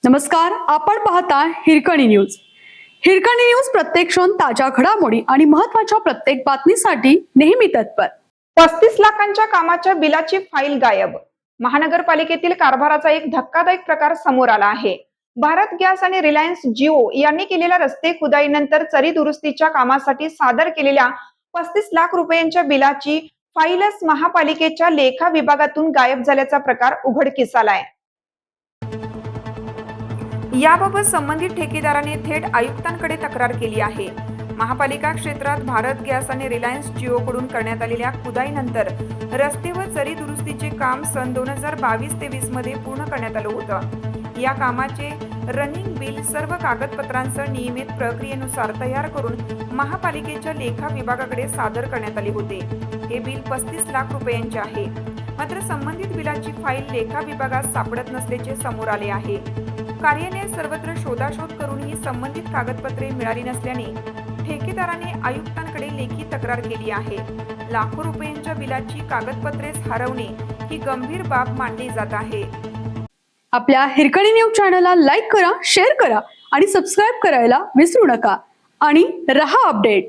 नमस्कार, आपण पाहता हिरकणी न्यूज. हिरकणी न्यूज प्रत्येक क्षण ताज्या घडामोडी आणि महत्त्वाच्या प्रत्येक बातमीसाठी नेहमी तत्पर. 35 लाखांच्या कामाच्या बिलाची फाईल गायब. महानगरपालिकेतील कारभाराचा एक धक्कादायक प्रकार समोर आला आहे. भारत गॅस आणि रिलायन्स जिओ यांनी केलेल्या रस्ते खुदाईनंतर चरी दुरुस्तीच्या कामासाठी सादर केलेल्या 35 लाख रुपयांच्या बिलाची फाईलच महापालिकेच्या लेखा विभागातून गायब झाल्याचा प्रकार उघडकीस आलाय. याबाबत संबंधित ठेकेदाराने थेट आयुक्तांकडे तक्रार केली आहे. महापालिका क्षेत्रात भारत गॅस आणि रिलायन्स जिओकडून करण्यात आलेल्या खुदाईनंतर रस्ते व चरी दुरुस्तीचे काम सन 2022-23 मध्ये पूर्ण करण्यात आलं होतं. या कामाचे रनिंग बिल सर्व कागदपत्रांसह नियमित प्रक्रियेनुसार तयार करून महापालिकेच्या लेखा विभागाकडे सादर करण्यात आले होते. हे बिल 35 लाख रुपयांचे आहे. मात्र संबंधित बिलाची फाईल लेखा विभागात सापडत नसल्याचे समोर आले आहे. कार्यालयात सर्वत्र शोधाशोध करूनही संबंधित कागदपत्रे मिळाली नसल्याने ठेकेदाराने आयुक्तांकडे लेखी तक्रार केली आहे. लाखो रुपयांच्या बिलाची कागदपत्रेच हरवणे ही गंभीर बाब मानली जात आहे. आपल्या हिरकणी न्यूज चॅनलला लाईक करा, शेअर करा आणि सबस्क्राईब करायला विसरू नका आणि रहा अपडेट.